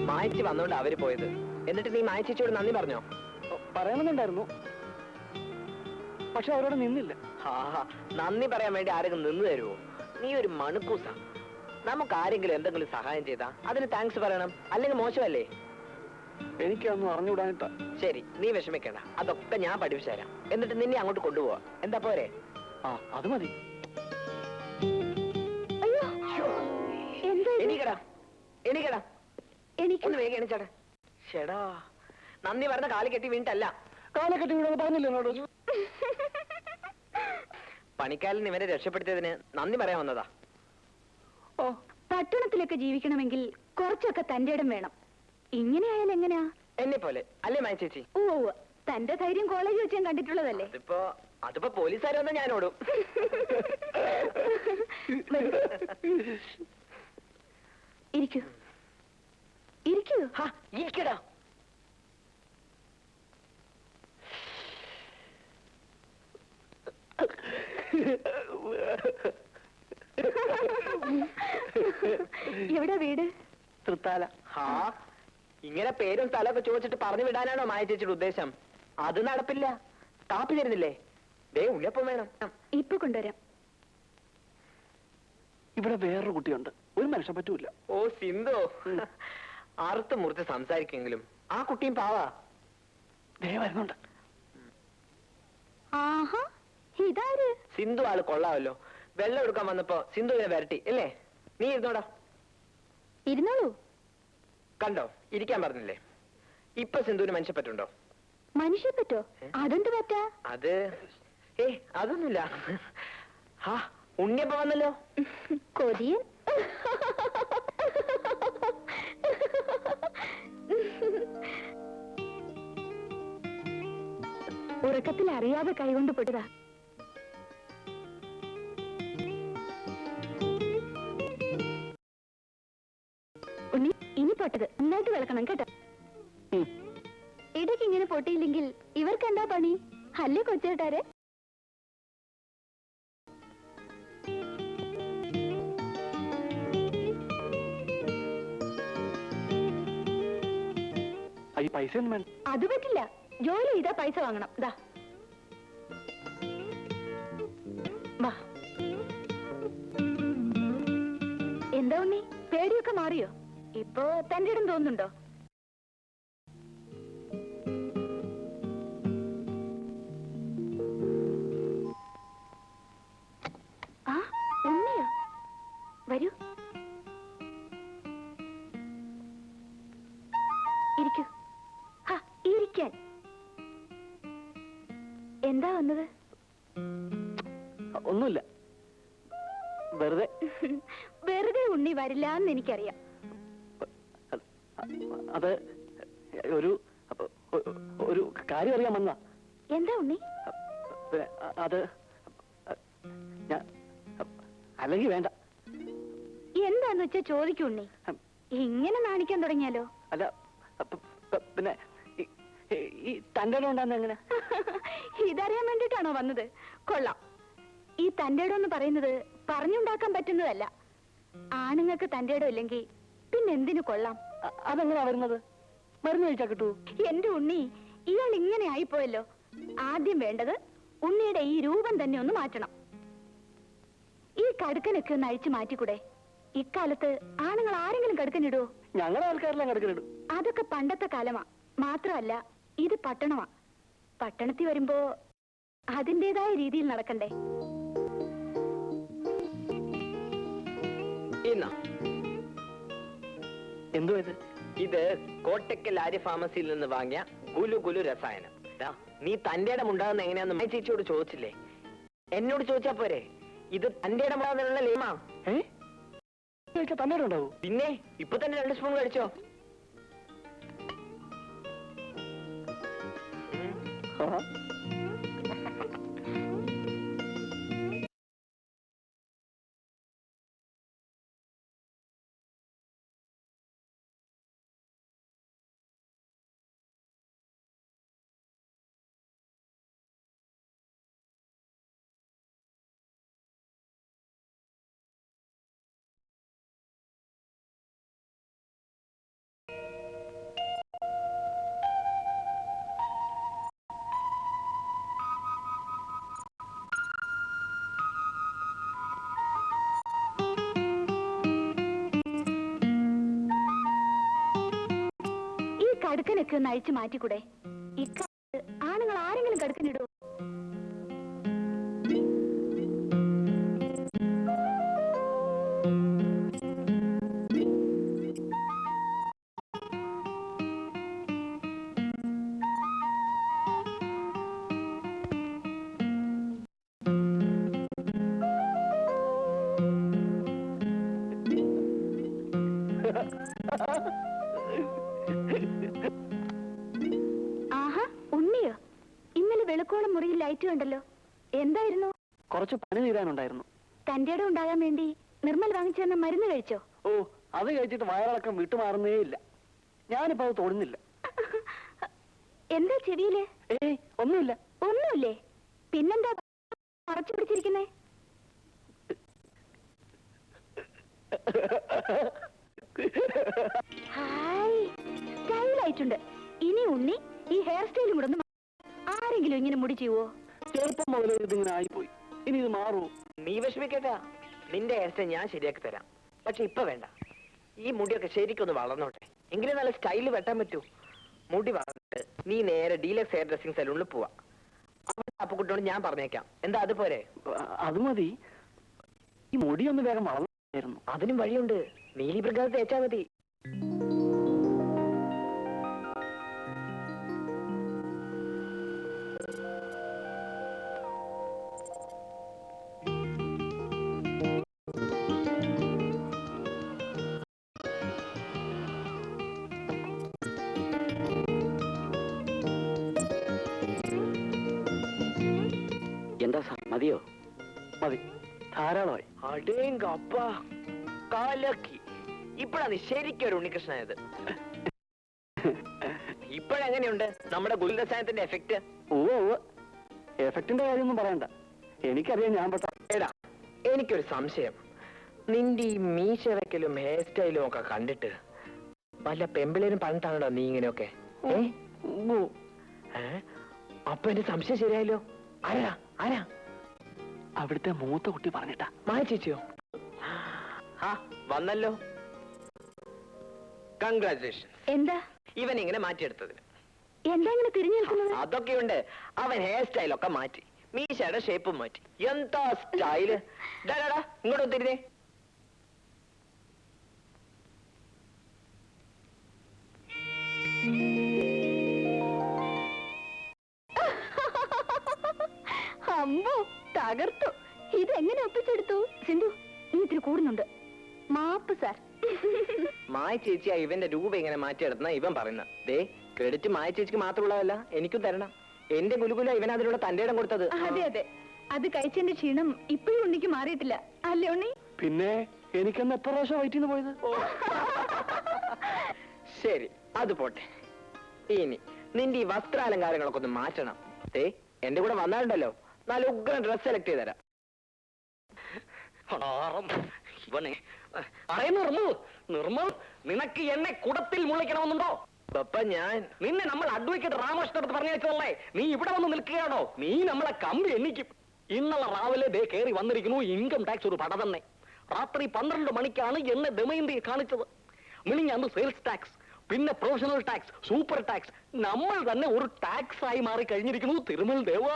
മായച്ചി വന്നോണ്ട് അവര് പോയത്. എന്നിട്ട് നീ മായച്ചിയോട് നന്ദി പറഞ്ഞോ? പറയണമെന്നുണ്ടായിരുന്നു, പക്ഷെ അവരോട് നിന്നില്ല. നന്ദി പറയാൻ വേണ്ടി ആരെങ്കിലും നിന്ന് തരുമോ? നീ ഒരു മണക്കൂസ. നമുക്ക് ആരെങ്കിലും എന്തെങ്കിലും സഹായം ചെയ്താ അതിന് താങ്ക്സ് പറയണം, അല്ലെങ്കിൽ മോശമല്ലേ? എനിക്കൊന്നും അറിഞ്ഞുവിടാനിട്ടാ. ശരി, നീ വിഷമിക്കണ്ട, അതൊക്കെ ഞാൻ പഠിപ്പിച്ചു തരാം. എന്നിട്ട് നിന്നെ അങ്ങോട്ട് കൊണ്ടുപോവാ. എന്താ പോരെ? അത് മതി. എണീക്കടാ, എണീക്കടാ, ഒന്ന് വേഗം എണീച്ചാട്ടെ. ചേടാ, നന്ദി പറഞ്ഞ കാല് കെട്ടി വീണിട്ടല്ല. കാലെ കെട്ടി വീണെന്ന് പറഞ്ഞില്ല എന്നോട്. പണിക്കാരൻ ഇവരെ രക്ഷപ്പെടുത്തിയതിന് നന്ദി പറയാൻ വന്നതാ. പട്ടണത്തിലൊക്കെ ജീവിക്കണമെങ്കിൽ കുറച്ചൊക്കെ തന്റെ ഇടം വേണം. ഇങ്ങനെയായാൽ എങ്ങനെയാ? എന്നെ പോലെ അല്ലേ മായ ചേച്ചി? ഓ, തന്റെ ധൈര്യം കോളേജ് വെച്ച് ഞാൻ കണ്ടിട്ടുള്ളതല്ലേ. അതിപ്പോ പോലീസുകാർ വന്നാ ഞാൻ ഓടും. ഇരിക്കൂ, ഇരിക്കൂ. ഇരിക്കടാ. എവിടെ വീട്? തൃത്താല. ഇങ്ങനെ പേരും സ്ഥലമൊക്കെ ചോദിച്ചിട്ട് പറഞ്ഞു വിടാനാണോ മായ ചേച്ചിയുടെ ഉദ്ദേശം? അത് നടപ്പില്ല. കാപ്പി തരുന്നില്ലേ? ദേ ഉണ്ണിയപ്പം വേണം. ഇപ്പൊ കൊണ്ടുവരാം. ഇവിടെ വേറൊരു കുട്ടിയുണ്ട്, ഒരു മനുഷ്യൻ പറ്റൂല. ഓ സിന്ധു, അറുത്ത് മുറിച്ച് സംസാരിക്കെങ്കിലും ആ കുട്ടിയും പാവാ. വരുന്നുണ്ട്. ആഹാ, ഇതാര്? സിന്ധു ആള് കൊള്ളാമല്ലോ. വെള്ളം എടുക്കാൻ വന്നപ്പോ സിന്ധുവിനെ വരട്ടി അല്ലേ? നീ ഇരുന്നോടാ. ഇരുന്നോളൂ. കണ്ടോ, ഇരിക്കാൻ പറഞ്ഞില്ലേ? ഇപ്പൊ സിന്ധുവിന് മനുഷ്യപ്പറ്റുണ്ടോ? മനുഷ്യപ്പറ്റോ? അതെന്ത് പറ്റാ? അത് അതൊന്നുമില്ല. ഉണ്ണിയപ്പം വന്നല്ലോ. കൊതിയൻ. ഉറക്കത്തിൽ അറിയാതെ കൈകൊണ്ട് പൊട്ടതാ. ഉണ്ണി, ഇനി പൊട്ടത് നന്നായിട്ട് വിളക്കണം കേട്ടോ. ഇടയ്ക്ക് ഇങ്ങനെ പൊട്ടിയില്ലെങ്കിൽ ഇവർക്ക് എന്താ പണി? അല്ലേ കൊച്ചേട്ടാരെ? പൈസ അത് പറ്റില്ല. ജോലി ചെയ്താ പൈസ വാങ്ങണം. ദാ വാ. എന്താ ഉണ്ണി, പേടിയൊക്കെ മാറിയോ? ഇപ്പോ തന്റെ ഇടം തോന്നുന്നുണ്ടോ? ഉണ്ണിയോ? വരൂ, ഇരിക്കൂ. ഇരിക്കാൻ. എന്താ വന്നത്? ഒന്നുമില്ല, വെറുതെ. വെറുതെ ഉണ്ണി വരില്ല എന്ന് എനിക്കറിയാം. അത് ഒരു കാര്യം അറിയാൻ വന്നാ. എന്താ ഉണ്ണി? അത് അല്ലെങ്കിൽ വേണ്ട. എന്താന്ന് വെച്ചാ ചോദിക്കൂ ഉണ്ണി. ഇങ്ങനെ നാണിക്കാൻ തുടങ്ങിയാലോ? അല്ല, പിന്നെ ഈ തന്റെ ഇടം ഉണ്ടാകുന്ന എങ്ങനെ? ഇതറിയാൻ വേണ്ടിട്ടാണോ വന്നത്? കൊള്ളാം. ഈ തന്റെ ഇടം എന്ന് പറയുന്നത് പറഞ്ഞുണ്ടാക്കാൻ പറ്റുന്നതല്ല. ആണുങ്ങൾക്ക് തന്റെ ഇടം ഇല്ലെങ്കിൽ പിന്നെ എന്തിനു കൊള്ളാം? അതെങ്ങനെയാ വരുന്നത്? മരുന്ന് കഴിച്ചാ കിട്ടൂ? എന്റെ ഉണ്ണി, ഇയാൾ ഇങ്ങനെ ആയിപ്പോയല്ലോ. ആദ്യം വേണ്ടത് ഉണ്ണിയുടെ ഈ രൂപം തന്നെ ഒന്ന് മാറ്റണം. ഈ കടുക്കനൊക്കെ ഒന്ന് അഴിച്ചു മാറ്റിക്കൂടെ? ഇക്കാലത്ത് ആണുങ്ങൾ ആരെങ്കിലും കടുക്കനിടുവോ? ഞങ്ങളെ ആൾക്കാരെല്ലാം കടുക്കനിടും. അതൊക്കെ പണ്ടത്തെ കാലമാ. മാത്രമല്ല, ഇത് പട്ടണമാ. പട്ടണത്തിൽ വരുമ്പോ അതിൻ്റെതായ രീതിയിൽ നടക്കണ്ടേ? എന്തോ ഇത് കോട്ടക്കൽ ആര്യ ഫാർമസിയിൽ നിന്ന് വാങ്ങിയ ഗുലു രസായനം. നീ തന്റെ ഇടം ഉണ്ടാകുന്ന എങ്ങനെയാന്ന് മായ ചേച്ചിയോട് ചോദിച്ചില്ലേ? എന്നോട് ചോദിച്ചാ പോരെ? ഇത് തന്റെ ഇടം ഉണ്ടാകുന്നുള്ള ലേമാ. തന്റെ ഇടം ഉണ്ടാവൂ? പിന്നെ ഇപ്പൊ തന്നെ 2 സ്പൂൺ കഴിച്ചോ. കടുക്കനൊക്കെ ഒന്ന് അഴിച്ചു മാറ്റിക്കൂടെ? ഇക്കാലത്ത് ആണുങ്ങൾ ആരെങ്കിലും കടുക്കനിടൂ? ആഹാ, ഉണ്ണിയോ? ഇന്നലെ വെളുക്കോളം മുറിയിൽ ലൈറ്റ് കണ്ടല്ലോ. എന്തായിരുന്നു? കുറച്ച് പണി തീരാനുണ്ടായിരുന്നു. തന്റെ ഇടം ഉണ്ടാകാൻ വേണ്ടി നിർമ്മൽ വാങ്ങിച്ചു തന്ന മരുന്ന് കഴിച്ചോ? ഓ, അത് കഴിച്ചിട്ട് വയറിളക്കം വിട്ടുമാറുന്നേ ഇല്ല. ഞാനിപ്പോ അത് തൊടുന്നില്ല. എന്താ ചെവിയില്? ഏയ്, ഒന്നുമില്ല. ഒന്നുമില്ലേ? പിന്നെന്താ മറച്ചു പിടിച്ചിരിക്കുന്നേ? ഹായ്, സ്റ്റൈലായിട്ടുണ്ട്. ഇനി ഉണ്ണി ഈ ഹെയർ സ്റ്റൈലും കൂടെ ഒന്ന് ആരെങ്കിലും ഇങ്ങനെ മുടി ചെയ്യുവോ? ചെറുപ്പം മുതലേ ഇതിങ്ങനെ ആയിപ്പോയി. ഇനി ഇത് മാറുമോ? നീ വിഷമിക്കേട്ടാ, നിന്റെ ഹെയർ സ്റ്റൈൽ ഞാൻ ശരിയാക്കി തരാം. പക്ഷെ ഇപ്പൊ വേണ്ട. ഈ മുടിയൊക്കെ ശരിക്കൊന്ന് വളർന്നോട്ടെ, എങ്കിലും നല്ല സ്റ്റൈല് വെട്ടാൻ പറ്റൂ. മുടി വളർന്നിട്ട് നീ നേരെ ഡീലക്സ് ഹെയർ ഡ്രസ്സിംഗ് സലൂണിൽ പോവാ. അവിടെ അപ്പുകുട്ടിയോട് ഞാൻ പറഞ്ഞേക്കാം. എന്താ അതുപോലെ? അത് മതി. ഈ മുടി ഒന്ന് വേഗം വളർന്നായിരുന്നു. അതിനും വഴിയുണ്ട്. നീലി പ്രകാശം തേച്ചാ മതി. എന്താ സാർ, മതിയോ? മതി, ധാരാളമായി. അടേങ്കപ്പ, കാലക്കി. ഇപ്പഴാ നീ ശരിക്കും ഒരു ഉണ്ണികൃഷ്ണനായത്. ഇപ്പോഴെങ്ങനെയുണ്ട് നമ്മുടെ ഗുരുരസായനത്തിന്റെ എഫക്ട്? ഓ, എഫക്റ്റിന്റെ കാര്യമൊന്നും പറയണ്ട. എനിക്കറിയാം ഞാൻ പെട്ട. എടാ, എനിക്കൊരു സംശയം. നിന്റെ ഈ മീശ വെക്കലും ഹെയർ സ്റ്റൈലും ഒക്കെ കണ്ടിട്ട് വല്ല പെമ്പിളേരും പറഞ്ഞിട്ടാണോ നീ ഇങ്ങനെയൊക്കെ? അപ്പൊ എന്റെ സംശയം ശരിയായല്ലോ. ആരാ ആരാ? അവിടുത്തെ മൂത്ത കുട്ടി പറഞ്ഞിട്ടാ. മായ ചേച്ചിയോ? ആ, വന്നല്ലോ. കൺഗ്രാറ്റുലേഷൻ. എന്താ ഇവൻ ഇങ്ങനെ മാറ്റിയെടുത്തതിന്. എന്താ ഇങ്ങനെ തിരിഞ്ഞു നിൽക്കുന്നത്? അതൊക്കെയുണ്ട്. അവൻ ഹെയർ സ്റ്റൈലൊക്കെ മാറ്റി, മീശയുടെ ഷേപ്പും മാറ്റി. എന്താ സ്റ്റൈല്! ഇങ്ങോട്ട് തിരിഞ്ഞേ. അമ്മോ, തകർത്തു. ഇതെങ്ങനെ ഒപ്പിച്ചെടുത്തു? സിന്ധു, നീ ഇത്തിരി കൂടുന്നുണ്ട്. മാപ്പ് സാർ. മായ ചേച്ചിയാ ഇവന്റെ രൂപ ഇങ്ങനെ മാറ്റിയെടുന്ന ഇവൻ പറയുന്ന. ദേ, ക്രെഡിറ്റ് മായ ചേച്ചിക്ക് മാത്രമുള്ളതല്ല, എനിക്കും തരണം. എന്റെ ഗുലുകുല ഇവൻ അതിനുള്ള തന്റെ ഇടം കൊടുത്തത്. അതെ അതെ, അത് കഴിച്ചതിന്റെ ക്ഷീണം ഇപ്പോഴും ഉണ്ണിക്ക് മാറിയിട്ടില്ല അല്ലേ ഉണ്ണി? പിന്നെ എനിക്കെന്ന് എത്ര പ്രാവശ്യം വയറ്റിന്ന് പോയത്? ശരി, അത് പോട്ടെ. ഇനി നിന്റെ ഈ വസ്ത്രാലങ്കാരങ്ങളൊക്കെ ഒന്ന് മാറ്റണം. ദേ, എന്റെ കൂടെ വന്നാലുണ്ടല്ലോ, നല്ല ഉഗ്ര ഡ്രസ് സെലക്ട് ചെയ്ത് തരാം. നിർമ്മൽ, നിനക്ക് എന്നെ കുടത്തിൽ മുളയ്ക്കണമെന്നുണ്ടോ? പപ്പ, ഞാൻ നിന്നെ നമ്മൾ അഡ്വക്കേറ്റ് രാമകൃഷ്ണൻ അടുത്ത് പറഞ്ഞു വെച്ചതല്ലേ? നീ ഇവിടെ വന്ന് നിൽക്കുകയാണോ? നീ നമ്മളെ കമ്പി എണ്ണിക്കും. ഇന്നലെ രാവിലെ ദേ കയറി വന്നിരിക്കുന്നു ഇൻകം ടാക്സ് ഒരു പട തന്നെ. രാത്രി 12 മണിക്കാണ് എന്നെ ദമയന്തി കാണിച്ചത്. മിനിഞ്ഞാന്ന് സെയിൽസ് ടാക്സ്, പിന്നെ പ്രൊഫഷണൽ ടാക്സ്, സൂപ്പർ ടാക്സ്. നമ്മൾ തന്നെ ഒരു ടാക്സ് ആയി മാറി കഴിഞ്ഞിരിക്കുന്നു. തിരുമൽ ദേവ,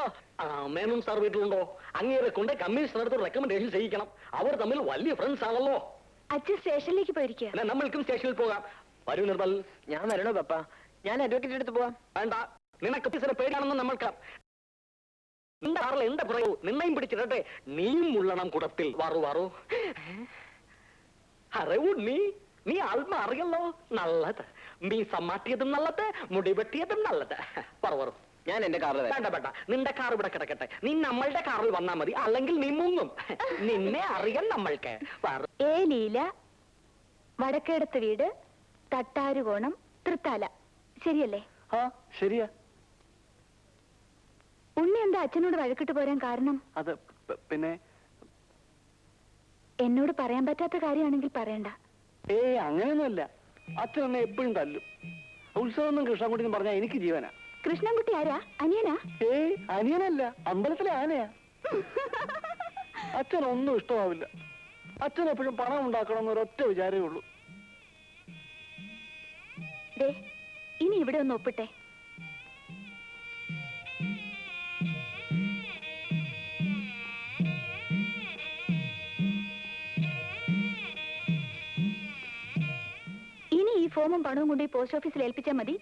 മേനോൻ സാർ വീട്ടിലുണ്ടോ? അങ്ങേരെ കൊണ്ട് കമ്മീഷണർക്ക് റെക്കമെൻഡേഷൻ ചെയ്യിക്കണം. അവർ തമ്മിൽ വലിയ ഫ്രണ്ട്സ് ആണല്ലോ. അച്ഛൻ സ്റ്റേഷനിലേക്ക് പോയിരിക്കുക. നമ്മൾക്കും സ്റ്റേഷനിൽ പോകാം. വരൂ നിർമ്മൽ. ഞാൻ വരണോ പപ്പ? ഞാൻ അഡ്വക്കേറ്റ് എടുത്ത് പോവാം. വേണ്ട, നിനക്ക് ഓഫീസറെ പേടിയാണെന്ന് നമ്മൾക്ക്. നിന്റെ കാറിൽ എന്റെ പറയൂ, നിന്നെയും പിടിച്ചിട്ടെ. നീയും ഉള്ളണം കുടത്തിൽ. വാറു വാറു. അറിവൂ, നീ ആത്മ അറിയല്ലോ. നല്ലത്. മീസ മാറ്റിയതും നല്ലത്, മുടി വെട്ടിയതും നല്ലത്. പറവറു. ഞാൻ എന്റെ കാറിൽ വേണ്ട വേണ്ട, നിന്റെ കാർ ഇവിടെ കിടക്കട്ടെ. നീ നമ്മളുടെ കാറിൽ വന്നാ മതി, അല്ലെങ്കിൽ നീ മുങ്ങും. നിന്നെ അറിയാം നമ്മൾക്ക്. ഏ ലീല, വടക്കേടത്ത് വീട്, തട്ടാരുകോണം, തൃത്താല. ശരിയല്ലേ? ആ, ശരിയാ. ഉണ്ണി എന്താ അച്ഛനോട് വഴക്കിട്ട് പോരാൻ കാരണം? അത് പിന്നെ എന്നോട് പറയാൻ പറ്റാത്ത കാര്യമാണെങ്കിൽ പറയണ്ട. അങ്ങനെയൊന്നുമല്ല. അച്ഛൻ എന്നെ എപ്പോഴും തല്ലും. ഉത്സവം കൃഷ്ണൻകുട്ടി പറഞ്ഞാൽ എനിക്ക് ജീവനാ. കൃഷ്ണൻകുട്ടി ആരാ? അനിയനാ? അനിയനല്ല, അമ്പലത്തിലെ ആനയാ. അച്ഛനൊന്നും ഇഷ്ടമാവില്ല. അച്ഛൻ എപ്പോഴും പണം ഉണ്ടാക്കണം എന്നൊരൊറ്റ വിചാരമേ ഉള്ളൂ. ഇനി ഇവിടെ ഒന്ന് ഒപ്പിട്ടെ. ഇനി ഈ ഫോമും പണവും കൊണ്ട് ഈ പോസ്റ്റ് ഓഫീസിൽ ഏൽപ്പിച്ചാൽ മതി.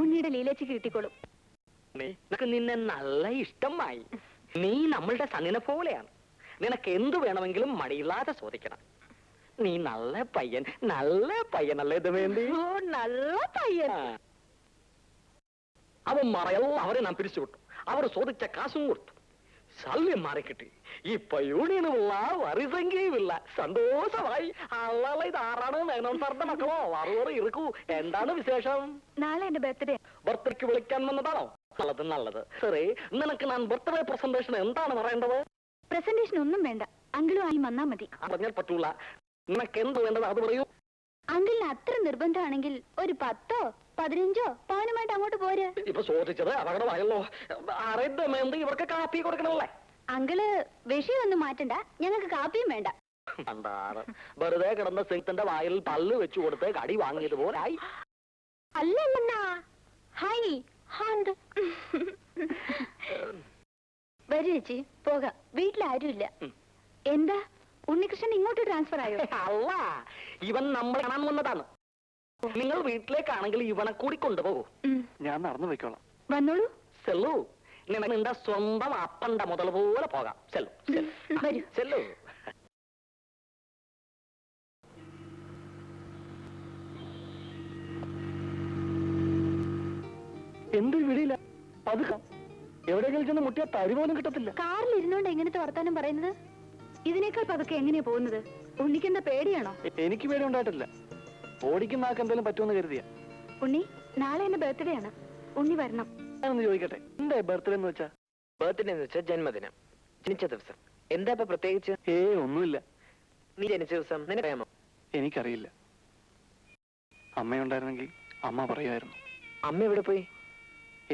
ഉണ്ണിയുടെ ലീലേച്ചിക്ക് കിട്ടിക്കോളും. നിനക്ക് നിന്നെ നല്ല ഇഷ്ടമായി. നീ നമ്മളുടെ സണ്ണിനെ പോലെയാണ്. നിനക്ക് എന്തു വേണമെങ്കിലും മടിയില്ലാതെ ചോദിക്കണം. നീ നല്ല പയ്യനല്ലേ ദമയന്തി? ഓ, നല്ല പയ്യൻ. അവന്മാരെല്ലാം അവരെ നാം പിരിച്ചുവിട്ടു. അവർ ചോദിച്ച കാശും കൊടുത്തു. ശല്യം മാറിക്കിട്ടി. ഇപ്പൊ യൂണിയനുമില്ല, വറിസംഖ്യയുമില്ല. സന്തോഷമായി. അല്ല, ഇതാറാണ് മേനോൻ സാറിന്റെ മക്കളോ? വറുവറ് ഇറുക്കൂ. എന്താണ് വിശേഷം? നാളെ എന്റെ ബർത്ത്ഡേ. ബർത്ത്ഡേക്ക് വിളിക്കാൻ വന്നതാണോ? നല്ലത്. ശരി, നിനക്ക് ഞാൻ ബർത്ത്ഡേ പ്രസന്റേഷൻ എന്താണ് പറയേണ്ടത്? പ്രസന്റേഷൻ ഒന്നും വേണ്ട, അങ്കിളും ആയി വന്നാ മതി. പറഞ്ഞാൽ പറ്റൂല. നിനക്ക് എന്ത് വേണ്ടത് അത് പറയൂ. അങ്കിളിന് അത്ര നിർബന്ധമാണെങ്കിൽ ഒരു 10ഓ 15ഓ പവനുമായിട്ട് അങ്ങോട്ട് പോര്. ഇപ്പൊ ചോദിച്ചത് അപകടമായല്ലോ. അറിയുന്നത് ഇവർക്ക് കാപ്പി കൊടുക്കണമല്ലേ? അങ്കിള് വിഷയമൊന്നും മാറ്റണ്ട, ഞങ്ങൾക്ക് കാപ്പിയും വേണ്ട. കണ്ടാറ് വെറുതെ കിടന്ന സിംഗത്തിന്റെ വായിൽ പല്ല് വെച്ചു കൊടുത്ത് കടി വാങ്ങിയതുപോലെ ആയി. അല്ലല്ലെന്നാ ഹായ് ഹാന്ത്. വരൂ ചേച്ചി, പോകാം. വീട്ടിലാരുമില്ല. എന്താ ഉണ്ണികൃഷ്ണൻ ഇങ്ങോട്ട് ട്രാൻസ്ഫർ ആയോ? അല്ല, ഇവൻ നമ്മൾ കാണാൻ വന്നതാണ്. നിങ്ങൾ വീട്ടിലേക്കാണെങ്കിൽ ഇവനെ കൂടി കൊണ്ടുപോകൂ. ഞാൻ നടന്നു പോയിക്കോളാം. വന്നോളൂ. ചെല്ലു. നിനക്ക് നിന്റെ സ്വന്തം അപ്പന്റെ മുതൽ പോലെ പോകാം. ചെല്ലു വരൂ. ചെല്ലു. എന്തൊരു വിടിയില്ല. പതുക്കാം. എവിടെയെങ്കിലും ചെന്ന് മുട്ടിയാ തരി പോലും കിട്ടത്തില്ല. കാറിൽ ഇരുന്നോണ്ട് എങ്ങനത്തെ വർത്താനം പറയുന്നത്? ഇതിനേക്കാൾ പതുക്കെ എങ്ങനെയാ പോകുന്നത്? ഉണ്ണിക്കെന്താ പേടിയാണോ? എനിക്ക് പേടി ഉണ്ടായിട്ടില്ല. ഓടിക്കുന്ന ആൾക്ക് എന്തെങ്കിലും പറ്റുമെന്ന് കരുതിയാ. ഉണ്ണി, നാളെ എന്റെ ബർത്ത്ഡേ ആണ്. ഉണ്ണി വരണം. ഞാനൊന്ന് ചോദിക്കട്ടെ, എന്താ ബർത്ത്ഡേ എന്ന് വെച്ചാ? ബർത്ത്ഡേ എന്ന് വെച്ചാൽ ജന്മദിനം, ജനിച്ച ദിവസം. എന്താ ഇപ്പൊ പ്രത്യേകിച്ച്? ഒന്നുമില്ല. നീ ജനിച്ച ദിവസം നിനക്കറിയാമോ? എനിക്കറിയില്ല. അമ്മയുണ്ടായിരുന്നെങ്കിൽ അമ്മ പറയുമായിരുന്നു. അമ്മ എവിടെ പോയി?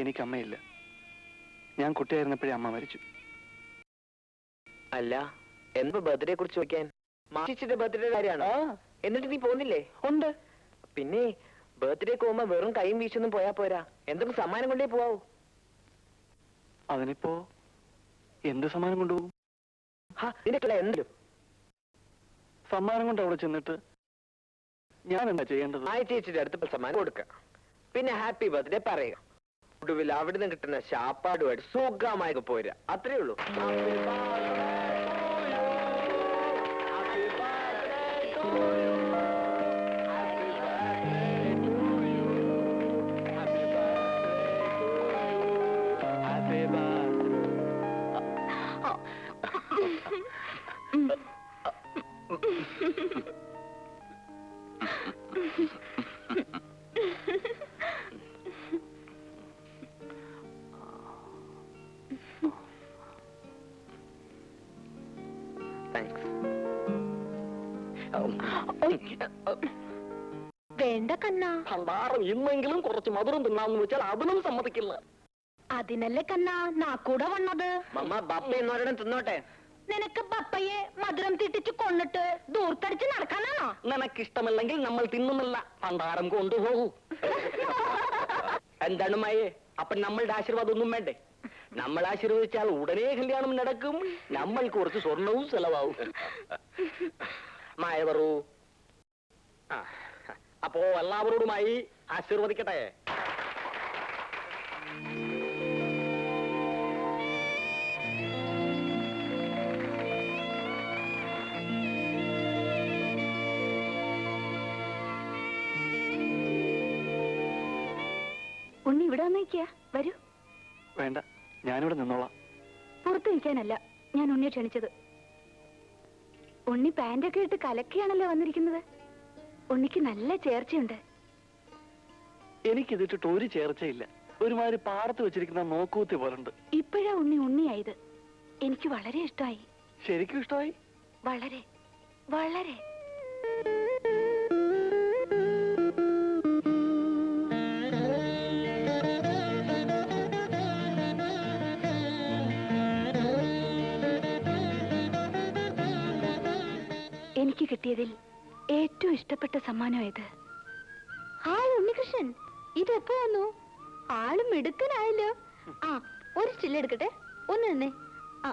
എനിക്ക് അമ്മയില്ല. ഞാൻ കുട്ടിയായിരുന്നപ്പോഴേ അമ്മ മരിച്ചു. അല്ല, എന്താ ബർത്ത്ഡേ കുറിച്ച് ചോദിക്കാൻ? മാഷിച്ചിട്ട് ബർത്ത്ഡേ കാര്യമാണോ? എന്നിട്ട് നീ പോകുന്നില്ലേ? ഉണ്ട്. പിന്നെ ബർത്ത്ഡേക്ക് പോകുമ്പോ വെറും കൈയും വീശൊന്നും പോയാ പോരാ, എന്തൊക്കെ സമ്മാനം കൊണ്ടേ പോവാവൂ. അതിനിപ്പോ എന്ത് സമ്മാനം കൊണ്ടുപോകും? നിനക്കല്ല എന്തിലും സമ്മാനം കൊണ്ട് അവിടെ ചെന്നിട്ട് ഞാൻ എന്താ ചെയ്യേണ്ടത്? ചേച്ചിയുടെ അടുത്ത് സമ്മാനം കൊടുക്കുക, പിന്നെ ഹാപ്പി ബർത്ത്ഡേ പറയുക. ഒടുവിൽ അവിടുന്ന് കിട്ടുന്ന ശാപ്പാടുമായിട്ട് സുഖമായി പോരാ. അത്രേ ഉള്ളൂ. വേണ്ട കണ്ണാ. കണ്ടാറും ഇന്നെങ്കിലും കുറച്ച് മധുരം തിന്നാന്ന് വെച്ചാൽ അതിനും സമ്മതിക്കില്ല. അതിനല്ലേ കണ്ണാ നാക്കൂടെ വന്നത്. മമ്മ ബപ്പ എന്നോരണം തിന്നോട്ടെ. നിനക്ക് പപ്പയെ മധുരം തിട്ടിച്ച് കൊന്നിട്ട് ദൂർത്തടിച്ച് നടക്കാനാണോ? നിനക്കിഷ്ടമല്ലെങ്കിൽ നമ്മൾ തിന്നുന്നില്ല. പണ്ടാരം കൊണ്ടുപോകൂ. എന്താണ് മായേ, അപ്പൊ നമ്മളുടെ ആശീർവാദം ഒന്നും വേണ്ടേ? നമ്മൾ ആശീർവദിച്ചാൽ ഉടനെ കല്യാണം നടക്കും. നമ്മൾക്ക് കുറച്ച് സ്വർണവും ചെലവാവും. മായ പറൂ. അപ്പോ എല്ലാവരോടുമായി ആശീർവദിക്കട്ടെ. ഉണ്ണി ഇവിടെ വന്നിരിക്കുക. വരൂ. വേണ്ട, ഞാനിവിടെ നിന്നോളാം. പുറത്തു നിൽക്കാനല്ല ഞാൻ ഉണ്ണിയെ ക്ഷണിച്ചത്. ഉണ്ണി പാൻറ്റൊക്കെ ഇട്ട് കലക്കിയാണല്ലോ വന്നിരിക്കുന്നത്. ഉണ്ണിക്ക് നല്ല ചേർച്ചയുണ്ട്. എനിക്കിതിട്ടിട്ട് ഒരു ചേർച്ചയില്ല. ഒരുമാതിരി പാടത്ത് വെച്ചിരിക്കുന്ന നോക്കൂത്തി പോലുണ്ട്. ഇപ്പോഴാ ഉണ്ണി ഉണ്ണിയായത്. എനിക്ക് വളരെ ഇഷ്ടമായി. ശരിക്കും ഇഷ്ടമായി? വളരെ വളരെ. എനിക്ക് കിട്ടിയതിൽ ഏറ്റവും ഇഷ്ടപ്പെട്ട സമ്മാനം ഇത്. ഹായ് ഉണ്ണികൃഷ്ണൻ, ഇതെപ്പോ വന്നു? ആളും മിടുക്കനായല്ലോ. ആ, ഒരു സ്റ്റില്ലെടുക്കട്ടെ. ഒന്ന് തന്നെ. ആ,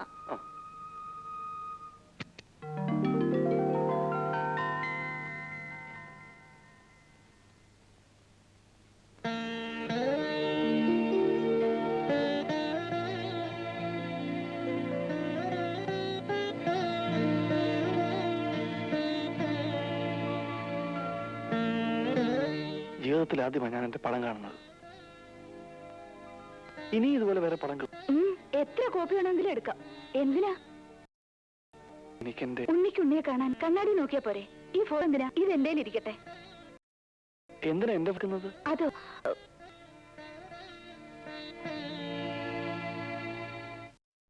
ജീവിതത്തിൽ ആദ്യമാണ് ഞാൻ എന്റെ പടം കാണുന്നത്. ഇനി ഇതുപോലെ വേറെ പടങ്ങൾ എത്ര കോപ്പി വേണമെങ്കിലും എടുക്കാം. എന്തിനാ? എനിക്കെന്റെ ഉണ്ണിയെ കാണാൻ കണ്ണാടി നോക്കിയാ പോരെ? ഈ ഫോൺ എന്തിനാ? ഇത് എന്റെ ഇരിക്കട്ടെ. എന്തിനാ എന്റെ വെക്കുന്നത്? അതോ